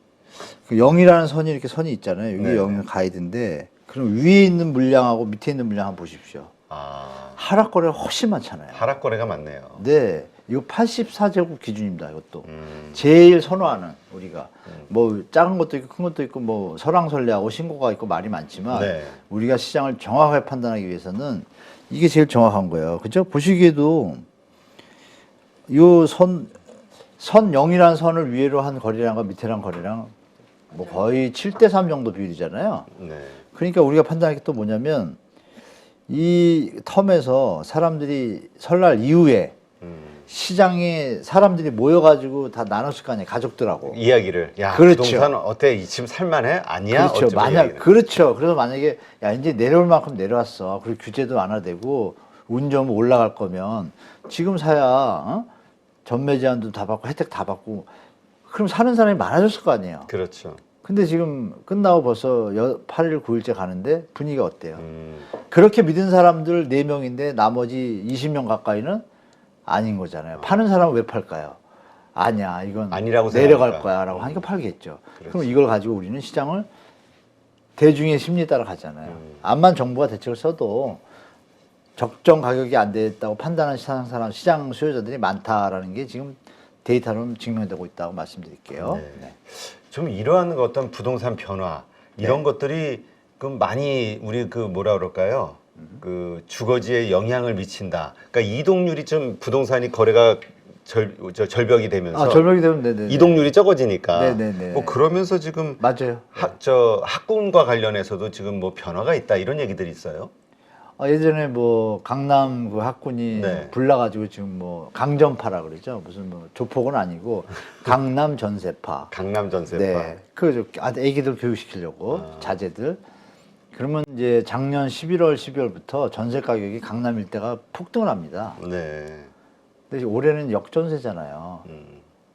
그 0이라는 선이 이렇게 선이 있잖아요. 여기 네. 0이 가이드인데 그럼 위에 있는 물량하고 밑에 있는 물량 한번 보십시오. 하락 거래가 훨씬 많잖아요. 하락 거래가 많네요. 네. 이거 84제곱 기준입니다. 이것도. 제일 선호하는 우리가 뭐 작은 것도 있고 큰 것도 있고 뭐 설왕설래하고 신고가 있고 말이 많지만 네. 우리가 시장을 정확하게 판단하기 위해서는 이게 제일 정확한 거예요. 그죠? 보시기에도 요 선 0이라는 선을 위로 한 거래량과 밑에랑 거래량 뭐 거의 7대3 정도 비율이잖아요. 네. 그러니까 우리가 판단할 게 또 뭐냐면 이 텀에서 사람들이 설날 이후에 시장에 사람들이 모여가지고 다 나눴을 거 아니에요, 가족들하고. 이야기를 그렇죠. 부동산 어때? 지금 살만해? 아니야? 그렇죠. 어쩌고 이야기는. 그렇죠. 그래서 만약에 이제 내려올 만큼 내려왔어. 그리고 규제도 완화되고 운좀 올라갈 거면 지금 사야 전매 제한도 다 받고 혜택 다 받고 그럼 사는 사람이 많아졌을 거 아니에요. 그렇죠. 근데 지금 끝나고 벌써 8일, 9일째 가는데 분위기가 어때요? 그렇게 믿은 사람들 4명인데 나머지 20명 가까이는 아닌 거잖아요. 파는 사람은 왜 팔까요? 아니야, 이건 아니라고 내려갈 생각하니까. 거야 라고 하니까 팔겠죠. 그렇지. 그럼 이걸 가지고 우리는 시장을 대중의 심리에 따라 가잖아요. 암만 정부가 대책을 써도 적정 가격이 안 됐다고 판단하는 시장 수요자들이 많다라는 게 지금 데이터로 증명되고 있다고 말씀드릴게요. 네. 네. 좀 이러한 어떤 부동산 변화 이런 네. 것들이 그 많이 우리 그 뭐라 그럴까요? 그 주거지에 영향을 미친다. 그러니까 이동률이 좀 부동산이 거래가 절벽이 되면서 절벽이 되면 네네. 이동률이 적어지니까 네네네. 뭐 그러면서 지금 맞아요. 학군과 관련해서도 지금 뭐 변화가 있다 이런 얘기들이 있어요. 예전에 뭐 강남 그 학군이 네. 불나가지고 지금 뭐 강전파라 그러죠. 무슨 뭐 조폭은 아니고 강남 전세파. 강남 전세파. 네. 그 애기들 교육시키려고 자제들. 그러면 이제 작년 11월, 12월부터 전세 가격이 강남 일대가 폭등을 합니다. 네. 근데 올해는 역전세잖아요.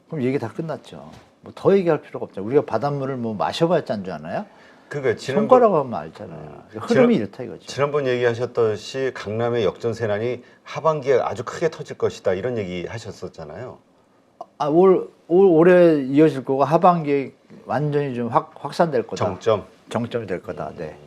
그럼 얘기 다 끝났죠. 뭐 더 얘기할 필요가 없죠. 우리가 바닷물을 뭐 마셔봐야 짠 줄 아나요? 그러니까 손가락 하면 알잖아요. 흐름이 이렇다 이거죠. 지난번 얘기하셨듯이 강남의 역전세난이 하반기에 아주 크게 터질 것이다 이런 얘기 하셨었잖아요. 올해 이어질 거고 하반기에 완전히 좀 확산될 거다. 정점이 될 거다. 네.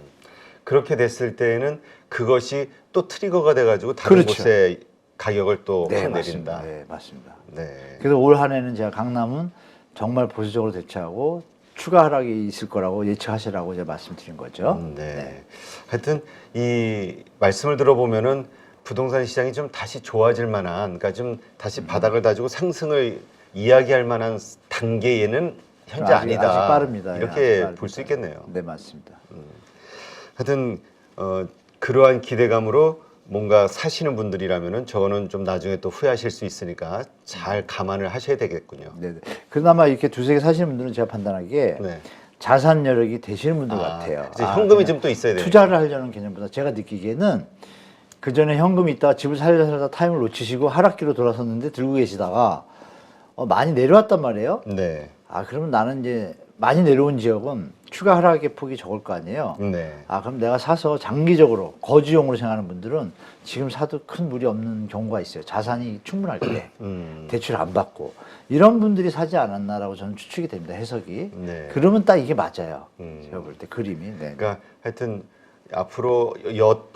그렇게 됐을 때에는 그것이 또 트리거가 돼가지고 다른 그렇죠. 곳에 가격을 또 네, 확 맞습니다. 내린다. 네, 맞습니다. 네. 그래서 올 한 해는 제가 강남은 정말 보수적으로 대처하고 추가 하락이 있을 거라고 예측하시라고 제가 말씀드린 거죠. 네. 하여튼 이 말씀을 들어보면은 부동산 시장이 좀 다시 좋아질 만한, 그러니까 좀 다시 바닥을 다지고 상승을 이야기할 만한 단계에는 현재 아니다. 아직 빠릅니다. 이렇게 볼 수 있겠네요. 네, 맞습니다. 하여튼 그러한 기대감으로 뭔가 사시는 분들이라면은 저거는 좀 나중에 또 후회하실 수 있으니까 잘 감안을 하셔야 되겠군요. 네. 그나마 이렇게 두세 개 사시는 분들은 제가 판단하기에 네. 자산 여력이 되시는 분들 같아요. 이제 현금이 그냥 좀 또 있어야 돼요. 투자를 하려는 개념보다 제가 느끼기에는 그 전에 현금이 있다가 집을 살다 타임을 놓치시고 하락기로 돌아섰는데 들고 계시다가 많이 내려왔단 말이에요. 네. 그러면 나는 이제 많이 내려온 지역은 추가 하락의 폭이 적을 거 아니에요. 네. 그럼 내가 사서 장기적으로 거주용으로 생각하는 분들은 지금 사도 큰 무리 없는 경우가 있어요. 자산이 충분할 때 대출 안 받고 이런 분들이 사지 않았나라고 저는 추측이 됩니다. 해석이. 네. 그러면 딱 이게 맞아요. 제가 볼 때 그림이. 네. 그러니까 하여튼 앞으로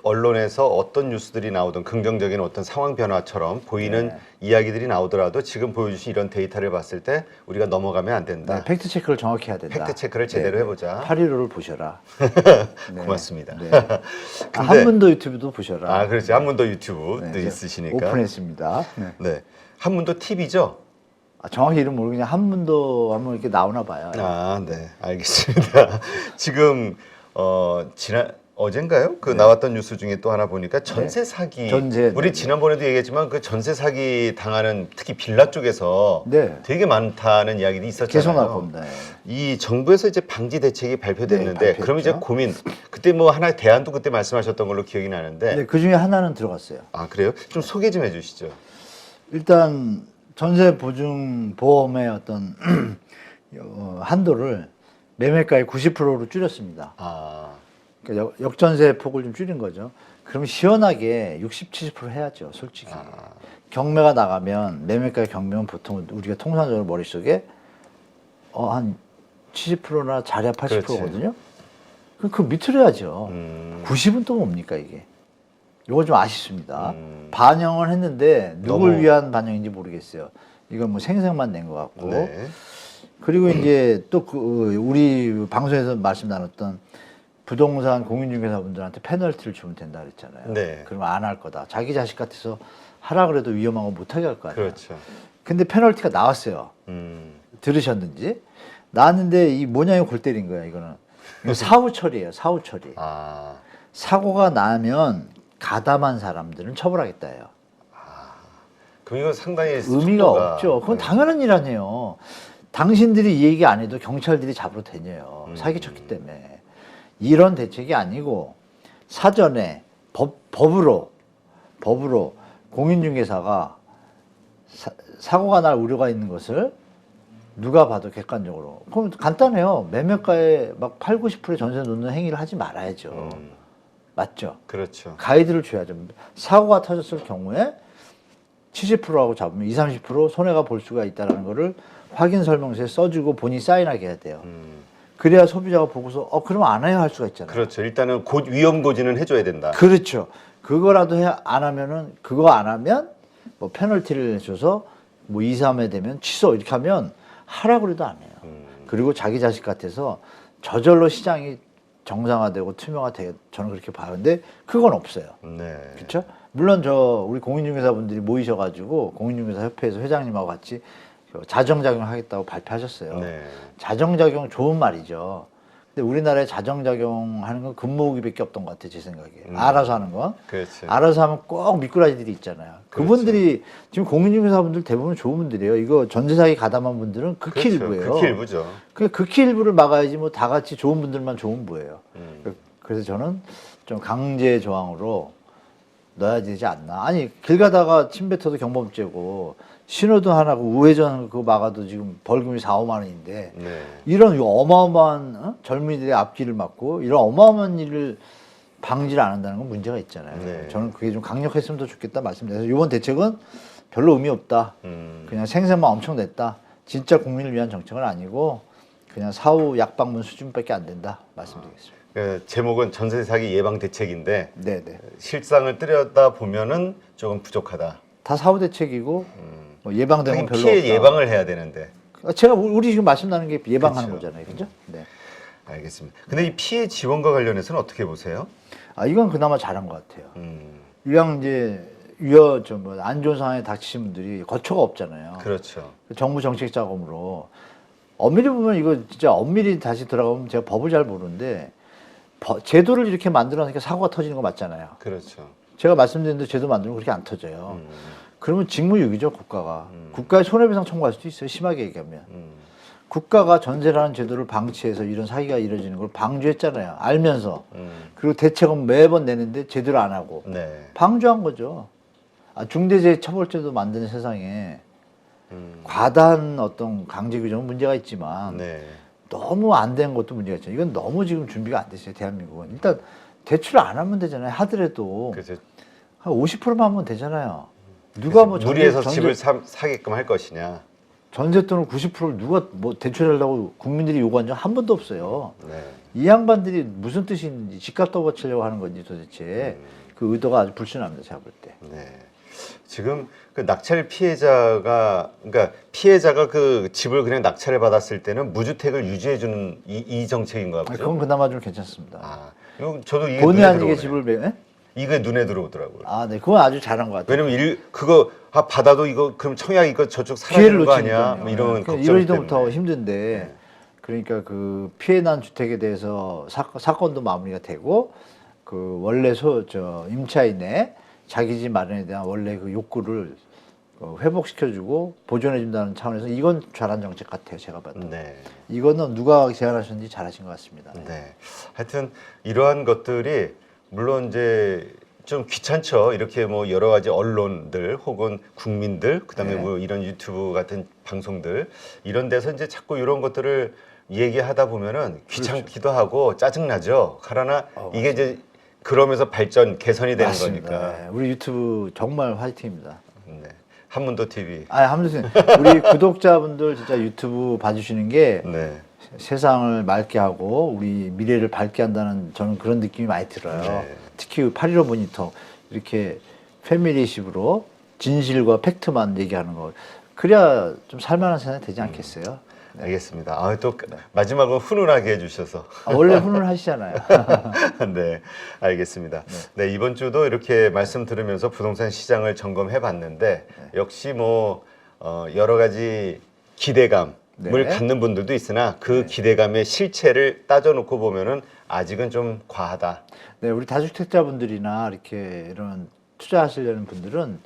언론에서 어떤 뉴스들이 나오든 긍정적인 어떤 상황 변화처럼 보이는 네. 이야기들이 나오더라도 지금 보여주신 이런 데이터를 봤을 때 우리가 넘어가면 안 된다. 네, 팩트 체크를 정확히 해야 된다. 팩트 체크를 제대로 해보자. 815를 보셔라. 네. 고맙습니다. 네. 근데- 한문도 유튜브도 보셔라. 그렇지. 한문도 유튜브도 네, 있으시니까. 오픈했습니다. 네. 네. 한문도 TV죠? 정확히 이름 모르고 그냥 한문도 한번 이렇게 나오나 봐요. 네. 알겠습니다. 지금 어젠가요? 나왔던 뉴스 중에 또 하나 보니까 전세 사기. 우리 지난번에도 얘기했지만 그 전세 사기 당하는 특히 빌라 쪽에서 되게 많다는 이야기도 있었잖아요. 계속 나올 겁니다. 이 정부에서 이제 방지 대책이 발표됐는데 그럼 이제 고민. 그때 뭐 하나의 대안도 그때 말씀하셨던 걸로 기억이 나는데. 네, 그 중에 하나는 들어갔어요. 그래요? 좀 소개 좀 해주시죠. 일단 전세 보증 보험의 어떤 한도를 매매가의 90%로 줄였습니다. 그러니까 역전세 폭을 좀 줄인 거죠. 그럼 시원하게 60, 70% 해야죠, 솔직히. 경매가 나가면 매매가의 경매는 보통 우리가 통상적으로 머릿속에 한 70%나 잘해야 80%거든요. 그럼 그 밑으로 해야죠. 90은 또 뭡니까 이게? 이거 좀 아쉽습니다. 반영을 했는데 누굴 위한 반영인지 모르겠어요. 이건 뭐 생색만 낸 것 같고. 네. 그리고 이제 또 우리 방송에서 말씀 나눴던 부동산 공인중개사분들한테 페널티를 주면 된다 그랬잖아요. 네. 그러면 안 할 거다. 자기 자식 같아서 하라 그래도 위험한 거 못하게 할 거 아니에요. 그렇죠. 근데 페널티가 나왔어요. 들으셨는지. 나왔는데 이 모양이 골 때린 거야, 이거는. 이거 사후 처리예요, 사후 처리. 사고가 나면 가담한 사람들은 처벌하겠다예요. 그럼 이건 상당히 의미가 없죠. 그건 당연한 일 아니에요. 당신들이 이 얘기 안 해도 경찰들이 잡으러 다녀요. 사기쳤기 때문에. 이런 대책이 아니고 사전에 법으로 공인중개사가 사고가 날 우려가 있는 것을 누가 봐도 객관적으로. 그럼 간단해요. 매매가에 막 8, 90%의 전세 놓는 행위를 하지 말아야죠. 맞죠? 그렇죠. 가이드를 줘야죠. 사고가 터졌을 경우에 70%하고 잡으면 20, 30% 손해가 볼 수가 있다는 거를 확인 설명서에 써주고 본인이 사인하게 해야 돼요. 그래야 소비자가 보고서 그럼 안 해야 할 수가 있잖아요. 그렇죠. 일단은 위험 고지는 해줘야 된다. 그렇죠. 그거라도 안 하면은 그거 안 하면 뭐 페널티를 줘서 뭐 2, 3회 되면 취소 이렇게 하면 하라고 해도 안 해요. 그리고 자기 자식 같아서 저절로 시장이 정상화되고 투명화되게 저는 그렇게 봐요. 근데 그건 없어요. 네. 그렇죠? 물론 우리 공인중개사분들이 모이셔가지고 공인중개사 협회에서 회장님하고 같이 자정작용 하겠다고 발표하셨어요. 네. 자정작용 좋은 말이죠. 근데 우리나라에 자정작용하는 건 근무후기밖에 없던 것 같아요, 제 생각에. 알아서 하는 거. 그렇지. 알아서 하면 꼭 미꾸라지들이 있잖아요. 그분들이 지금 공인중개사분들 대부분 좋은 분들이에요. 이거 전세 사기 가담한 분들은 극히 그렇죠. 일부예요. 극히 일부죠. 그 극히 일부를 막아야지 뭐 다 같이 좋은 분들만 좋은 부예요. 그래서 저는 좀 강제 조항으로 넣어야 되지 않나. 아니 길 가다가 침 뱉어도 경범죄고 신호등 하나고 우회전 그거 막아도 지금 벌금이 4, 5만 원인데 네. 이런 어마어마한 젊은이들의 앞길을 막고 이런 어마어마한 일을 방지를 안 한다는 건 문제가 있잖아요. 네. 저는 그게 좀 강력했으면 더 좋겠다 말씀드려서 이번 대책은 별로 의미 없다. 그냥 생색만 엄청 냈다. 진짜 국민을 위한 정책은 아니고 그냥 사후 약방문 수준밖에 안 된다 말씀드리겠습니다. 제목은 전세 사기 예방 대책인데 네네. 실상을 들여다 보면은 조금 부족하다. 다 사후 대책이고 뭐 예방되는 건 별로 피해 없다. 예방을 해야 되는데. 제가 우리 지금 말씀 나눈 게 예방하는 그렇죠. 거잖아요, 그죠? 네. 알겠습니다. 근데 이 피해 지원과 관련해서는 어떻게 보세요? 아 이건 그나마 잘한 것 같아요. 음, 이왕 이제 안 좋은 상황에 닥치신 분들이 거처가 없잖아요. 그렇죠. 정부 정책 자금으로 엄밀히 보면 이거 진짜 엄밀히 다시 들어가면 제가 법을 잘 모르는데 제도를 이렇게 만들어 놓으니까 사고가 터지는 거 맞잖아요. 그렇죠. 제가 말씀드린 대로 제도 만들면 그렇게 안 터져요. 그러면 직무유기죠, 국가가. 국가에 손해배상 청구할 수도 있어요, 심하게 얘기하면. 국가가 전세라는 제도를 방치해서 이런 사기가 이루어지는 걸 방조했잖아요, 알면서. 그리고 대책은 매번 내는데 제대로 안 하고. 네. 방조한 거죠. 중대재해처벌제도 만드는 세상에 과다한 어떤 강제 규정은 문제가 있지만 네. 너무 안 된 것도 문제가 있죠. 이건 너무 지금 준비가 안 됐어요, 대한민국은. 일단 대출을 안 하면 되잖아요. 하더라도 그래서 한 50%만 하면 되잖아요. 누가 뭐 무리해서 집을 사게끔 할 것이냐. 전세돈을 90%를 누가 뭐 대출하려고 국민들이 요구한 적 한 번도 없어요. 네. 이 양반들이 무슨 뜻인지 집값 떠받치려고 하는 건지 도대체 그 의도가 아주 불순합니다, 제가 볼 때. 네. 지금 그 낙찰 피해자가 그러니까 피해자가 그 집을 그냥 낙찰을 받았을 때는 무주택을 유지해 주는 이 정책인가 보죠. 그건 그나마 좀 괜찮습니다. 아, 이거 저도 이게 본의 눈에 아니게 들어오네요. 집을 이게 눈에 들어오더라고요. 아, 네, 그건 아주 잘한 것 같아요. 왜냐면 그거 받아도 이거 그럼 청약 이거 저쪽 기회를 사라지는 거 놓치는 아니야? 거예요. 뭐 이런 걱정 이러지부터 때문에. 힘든데 네. 그러니까 그 피해난 주택에 대해서 사건도 마무리가 되고 그 원래 임차인의 자기 집 마련에 대한 원래 그 욕구를 회복시켜주고 보존해준다는 차원에서 이건 잘한 정책 같아요, 제가 봐도. 네. 이거는 누가 제안하셨는지 잘하신 것 같습니다. 네. 하여튼 이러한 것들이 물론 이제 좀 귀찮죠. 이렇게 뭐 여러 가지 언론들 혹은 국민들 그다음에 네. 뭐 이런 유튜브 같은 방송들 이런 데서 이제 자꾸 이런 것들을 얘기하다 보면은 귀찮기도 하고 짜증나죠. 그러나 이게 이제 그러면서 발전 개선이 되는 맞습니다. 거니까. 네, 우리 유튜브 정말 화이팅입니다. 네. 한문도 TV. 함수님, 우리 구독자분들 진짜 유튜브 봐주시는 게 네. 세상을 맑게 하고 우리 미래를 밝게 한다는 저는 그런 느낌이 많이 들어요. 네. 특히 8.15 모니터 이렇게 패밀리십으로 진실과 팩트만 얘기하는 거 그래야 좀 살만한 세상이 되지 않겠어요? 알겠습니다. 아, 또 마지막은 훈훈하게 해주셔서. 원래 훈훈하시잖아요. 네, 알겠습니다. 네, 이번 주도 이렇게 말씀 들으면서 부동산 시장을 점검해 봤는데 역시 뭐 여러 가지 기대감을 네. 갖는 분들도 있으나 그 기대감의 실체를 따져놓고 보면은 아직은 좀 과하다. 네, 우리 다주택자분들이나 이렇게 이런 투자하시려는 분들은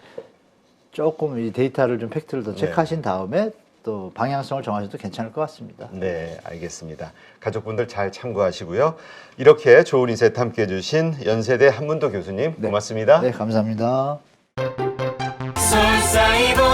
조금 이 데이터를 좀 팩트를 더 체크하신 다음에 또 방향성을 정하셔도 괜찮을 것 같습니다. 네, 알겠습니다. 가족분들 잘 참고하시고요. 이렇게 좋은 인사이트 함께 해주신 연세대 한문도 교수님 고맙습니다. 네, 감사합니다. 솔사이보